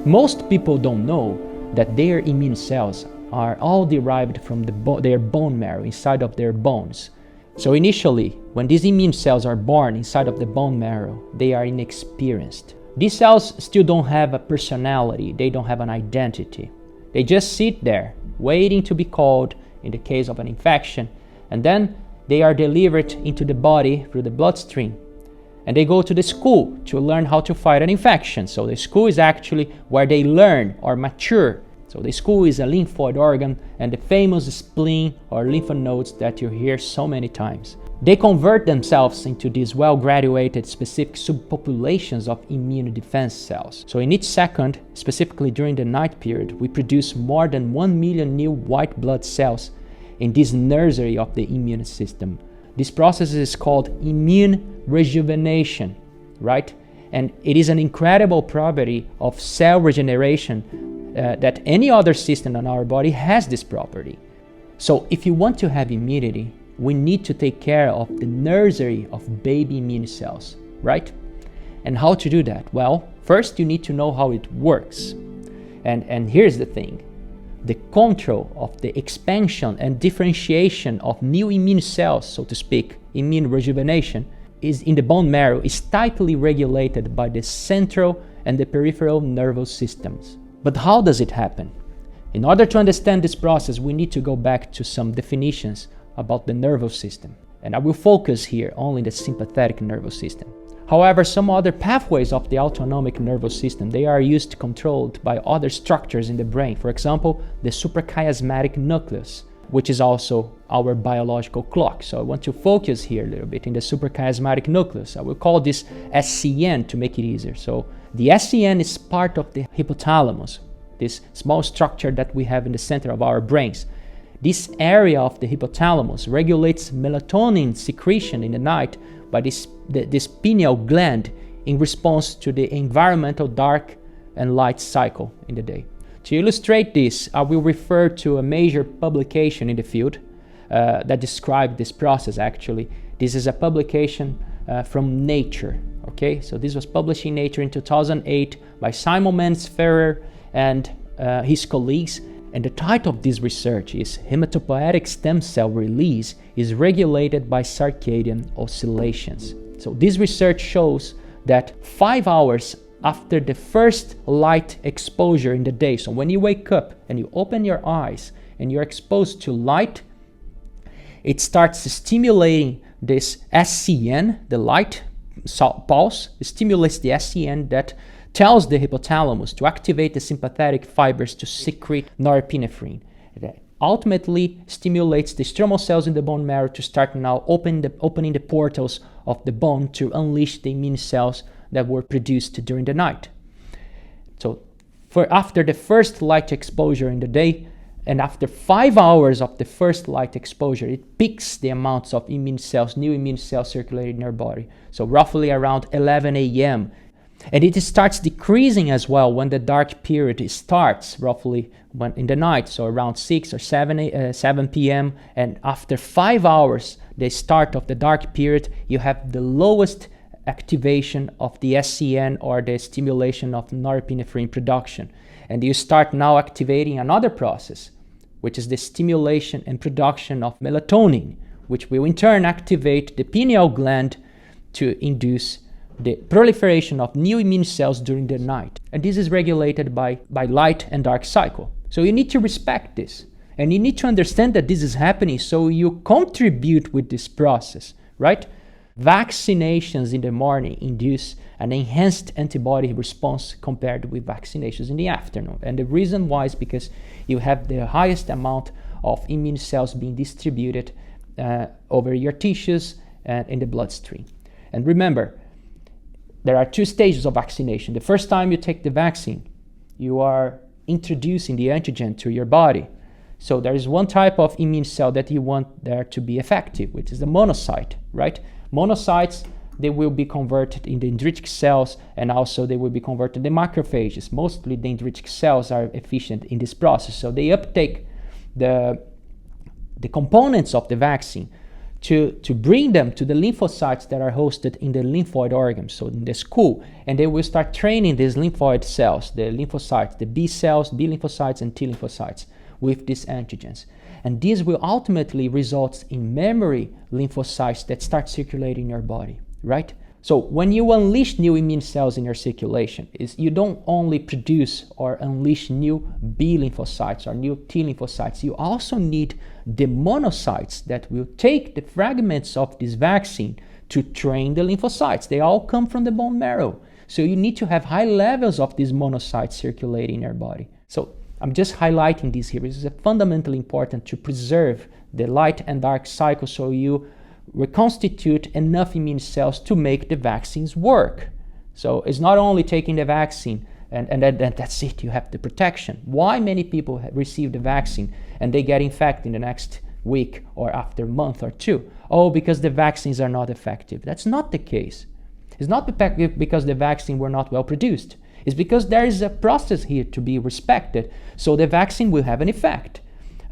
Most people don't know that their immune cells are all derived from their bone marrow, inside of their bones. So initially, when these immune cells are born inside of the bone marrow, they are inexperienced. These cells still don't have a personality, they don't have an identity. They just sit there, waiting to be called in the case of an infection, and then they are delivered into the body through the bloodstream. And they go to the school to learn how to fight an infection. So the school is actually where they learn or mature. So the school is a lymphoid organ and the famous spleen or lymph nodes that you hear so many times. They convert themselves into these well-graduated specific subpopulations of immune defense cells. So in each second, specifically during the night period, we produce more than 1 million new white blood cells in this nursery of the immune system. This process is called immune rejuvenation, right? And it is an incredible property of cell regeneration that any other system in our body has this property. So if you want to have immunity, we need to take care of the nursery of baby immune cells, right? And how to do that? Well, first you need to know how it works. And here's the thing. The control of the expansion and differentiation of new immune cells, so to speak, immune rejuvenation, is in the bone marrow is tightly regulated by the central and the peripheral nervous systems. But how does it happen? In order to understand this process, we need to go back to some definitions about the nervous system. And I will focus here only on the sympathetic nervous system. However, some other pathways of the autonomic nervous system, they are used controlled by other structures in the brain. For example, the suprachiasmatic nucleus, which is also our biological clock. So I want to focus here a little bit in the suprachiasmatic nucleus. I will call this SCN to make it easier. So the SCN is part of the hypothalamus, this small structure that we have in the center of our brains. This area of the hypothalamus regulates melatonin secretion in the night by this pineal gland in response to the environmental dark and light cycle in the day. To illustrate this, I will refer to a major publication in the field that described this process actually. This is a publication from Nature, okay? So this was published in Nature in 2008 by Simon Mansferrer and his colleagues. And the title of this research is Hematopoietic Stem Cell Release is Regulated by Circadian Oscillations. So this research shows that 5 hours after the first light exposure in the day, so when you wake up and you open your eyes and you're exposed to light, it starts stimulating this SCN, the light pulse, stimulates the SCN that tells the hypothalamus to activate the sympathetic fibers to secrete norepinephrine. That ultimately stimulates the stromal cells in the bone marrow to start now opening the portals of the bone to unleash the immune cells that were produced during the night. So after the first light exposure in the day, and after 5 hours of the first light exposure, it peaks the amounts of immune cells, new immune cells circulating in your body. So roughly around 11 a.m. And it starts decreasing as well when the dark period starts, roughly when in the night, so around 6 or 7 p.m. And after 5 hours, the start of the dark period, you have the lowest activation of the SCN or the stimulation of norepinephrine production. And you start now activating another process, which is the stimulation and production of melatonin, which will in turn activate the pineal gland to induce the proliferation of new immune cells during the night. And this is regulated by light and dark cycle. So you need to respect this. And you need to understand that this is happening so you contribute with this process, right? Vaccinations in the morning induce an enhanced antibody response compared with vaccinations in the afternoon. And the reason why is because you have the highest amount of immune cells being distributed over your tissues and in the bloodstream. And remember, there are 2 stages of vaccination. The first time you take the vaccine, you are introducing the antigen to your body. So there is one type of immune cell that you want there to be effective, which is the monocyte, right? Monocytes, they will be converted in dendritic cells, and also they will be converted in macrophages. Mostly dendritic cells are efficient in this process. So they uptake the components of the vaccine to bring them to the lymphocytes that are hosted in the lymphoid organs, so in the skull, and they will start training these lymphoid cells, the lymphocytes, the B cells, B lymphocytes, and T lymphocytes with these antigens. And this will ultimately result in memory lymphocytes that start circulating in your body, right? So when you unleash new immune cells in your circulation, you don't only produce or unleash new B lymphocytes or new T lymphocytes, you also need the monocytes that will take the fragments of this vaccine to train the lymphocytes. They all come from the bone marrow. So you need to have high levels of these monocytes circulating in your body. So I'm just highlighting this here. This is fundamentally important to preserve the light and dark cycle so you reconstitute enough immune cells to make the vaccines work. So it's not only taking the vaccine and that's it, you have the protection. Why many people receive the vaccine and they get infected in the next week or after a month or two? Oh, because the vaccines are not effective. That's not the case. It's not because the vaccine were not well produced. It's because there is a process here to be respected. So the vaccine will have an effect.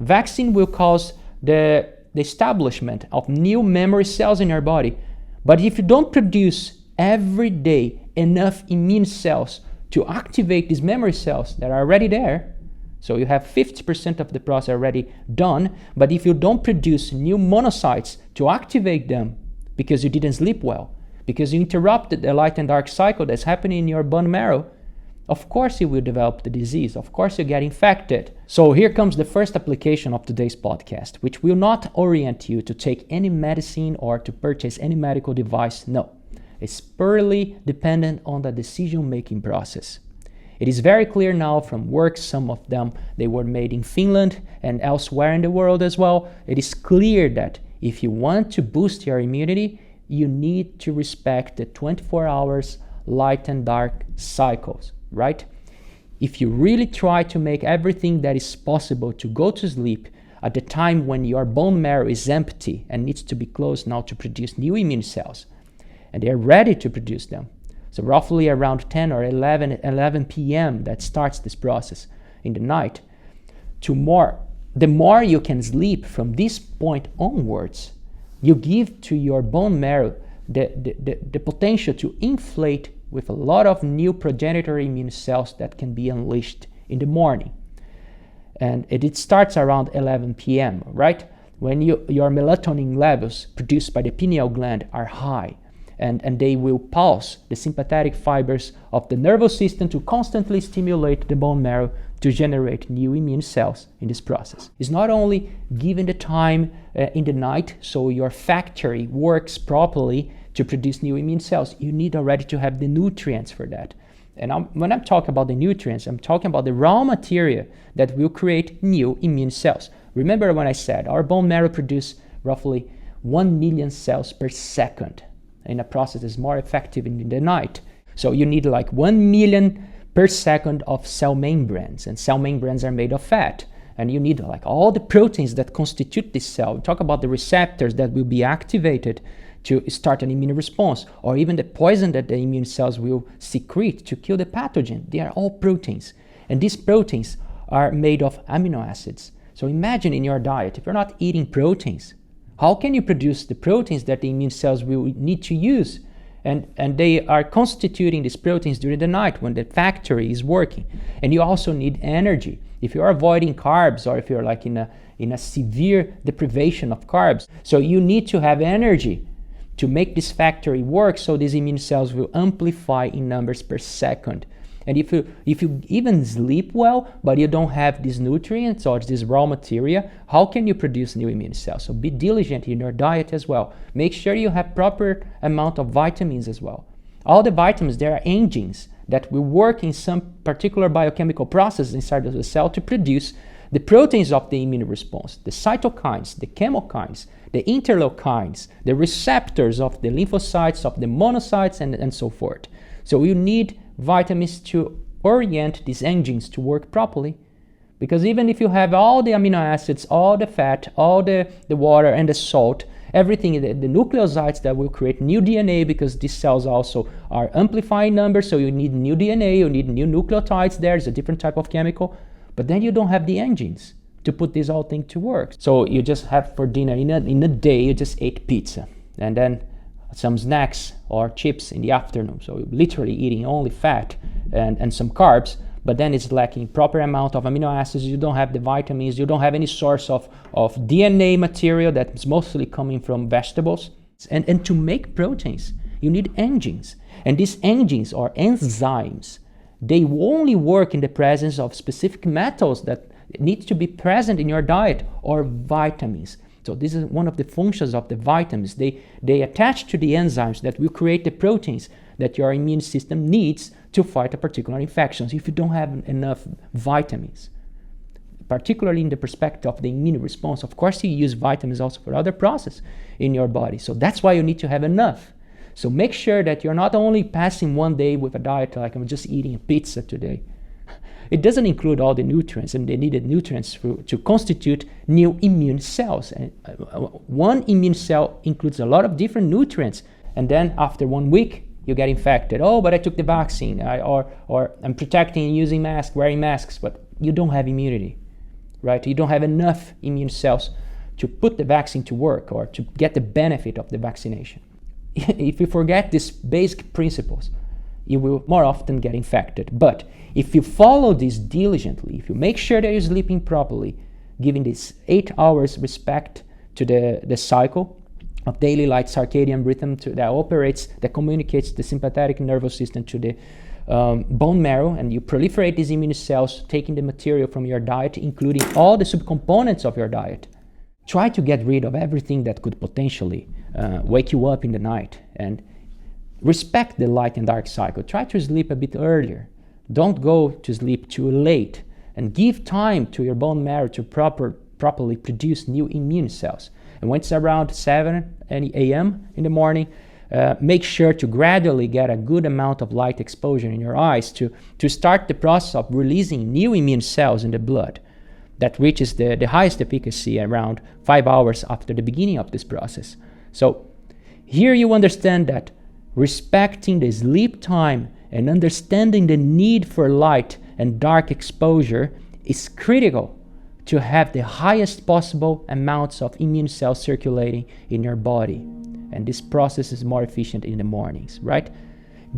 Vaccine will cause the establishment of new memory cells in your body. But if you don't produce every day enough immune cells to activate these memory cells that are already there, so you have 50% of the process already done, but if you don't produce new monocytes to activate them because you didn't sleep well, because you interrupted the light and dark cycle that's happening in your bone marrow, of course you will develop the disease. Of course you get infected. So here comes the first application of today's podcast, which will not orient you to take any medicine or to purchase any medical device. No, it's purely dependent on the decision-making process. It is very clear now from works, some of them, they were made in Finland and elsewhere in the world as well. It is clear that if you want to boost your immunity, you need to respect the 24 hours light and dark cycles. Right? If you really try to make everything that is possible to go to sleep at the time when your bone marrow is empty and needs to be closed now to produce new immune cells, and they're ready to produce them. So roughly around 10 or 11 p.m. that starts this process in the night. The more you can sleep from this point onwards, you give to your bone marrow the potential to inflate with a lot of new progenitor immune cells that can be unleashed in the morning. And it starts around 11 p.m., right? When your melatonin levels produced by the pineal gland are high, and they will pulse the sympathetic fibers of the nervous system to constantly stimulate the bone marrow to generate new immune cells in this process. It's not only given the time in the night so your factory works properly to produce new immune cells, you need already to have the nutrients for that. And when I'm talking about the nutrients, I'm talking about the raw material that will create new immune cells. Remember when I said our bone marrow produces roughly 1 million cells per second in a process that's more effective in the night. So you need like 1 million per second of cell membranes, and cell membranes are made of fat. And you need like all the proteins that constitute this cell. We talk about the receptors that will be activated to start an immune response, or even the poison that the immune cells will secrete to kill the pathogen. They are all proteins. And these proteins are made of amino acids. So imagine in your diet, if you're not eating proteins, how can you produce the proteins that the immune cells will need to use? And they are constituting these proteins during the night when the factory is working. And you also need energy. If you're avoiding carbs, or if you're like in a severe deprivation of carbs, so you need to have energy to make this factory work, so these immune cells will amplify in numbers per second. And if you even sleep well, but you don't have these nutrients or this raw material, how can you produce new immune cells? So be diligent in your diet as well. Make sure you have proper amount of vitamins as well. All the vitamins, there are engines that will work in some particular biochemical process inside of the cell to produce the proteins of the immune response, the cytokines, the chemokines, the interleukins, the receptors of the lymphocytes, of the monocytes, and so forth. So you need vitamins to orient these engines to work properly. Because even if you have all the amino acids, all the fat, all the water and the salt, everything, the nucleosides that will create new DNA, because these cells also are amplifying numbers, so you need new DNA, you need new nucleotides there, it's a different type of chemical. But then you don't have the engines to put this whole thing to work. So you just have for dinner, in a day, you just ate pizza, and then some snacks or chips in the afternoon. So you're literally eating only fat and some carbs, but then it's lacking proper amount of amino acids, you don't have the vitamins, you don't have any source of DNA material that's mostly coming from vegetables. And to make proteins, you need enzymes. And these enzymes or enzymes, they only work in the presence of specific metals that need to be present in your diet, or vitamins. So this is one of the functions of the vitamins. They attach to the enzymes that will create the proteins that your immune system needs to fight a particular infection. So if you don't have enough vitamins, particularly in the perspective of the immune response, of course you use vitamins also for other processes in your body. So that's why you need to have enough. So make sure that you're not only passing one day with a diet like I'm just eating a pizza today. It doesn't include all the nutrients and the needed nutrients to constitute new immune cells. And one immune cell includes a lot of different nutrients. And then after 1 week, you get infected. Oh, but I took the vaccine, or I'm protecting and using masks, wearing masks, but you don't have immunity, right? You don't have enough immune cells to put the vaccine to work or to get the benefit of the vaccination. If you forget these basic principles, you will more often get infected. But if you follow this diligently, if you make sure that you're sleeping properly, giving this 8 hours respect to the cycle of daily light circadian rhythm that communicates the sympathetic nervous system to the bone marrow, and you proliferate these immune cells, taking the material from your diet, including all the subcomponents of your diet. Try to get rid of everything that could potentially wake you up in the night, and respect the light and dark cycle. Try to sleep a bit earlier. Don't go to sleep too late, and give time to your bone marrow to properly produce new immune cells. And when it's around 7 a.m. in the morning, make sure to gradually get a good amount of light exposure in your eyes to start the process of releasing new immune cells in the blood. That reaches the highest efficacy around 5 hours after the beginning of this process. So here you understand that respecting the sleep time and understanding the need for light and dark exposure is critical to have the highest possible amounts of immune cells circulating in your body. And this process is more efficient in the mornings, right?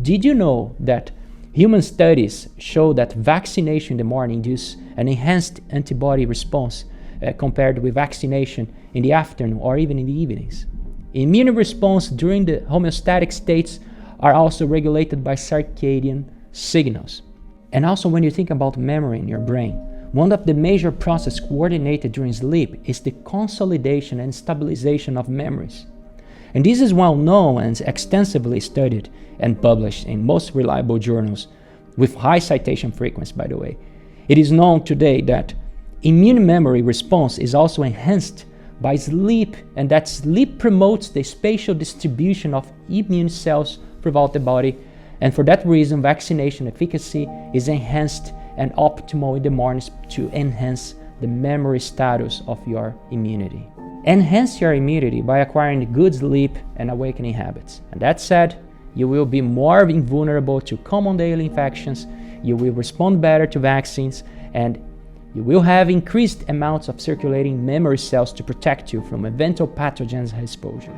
Did you know that human studies show that vaccination in the morning induces an enhanced antibody response compared with vaccination in the afternoon or even in the evenings? Immune response during the homeostatic states are also regulated by circadian signals. And also when you think about memory in your brain, one of the major processes coordinated during sleep is the consolidation and stabilization of memories. And this is well known and extensively studied and published in most reliable journals with high citation frequency, by the way. It is known today that immune memory response is also enhanced by sleep, and that sleep promotes the spatial distribution of immune cells throughout the body. And for that reason, vaccination efficacy is enhanced and optimal in the mornings to enhance the memory status of your immunity. Enhance your immunity by acquiring good sleep and awakening habits. And that said, you will be more invulnerable to common daily infections, you will respond better to vaccines, and you will have increased amounts of circulating memory cells to protect you from eventual pathogens exposure.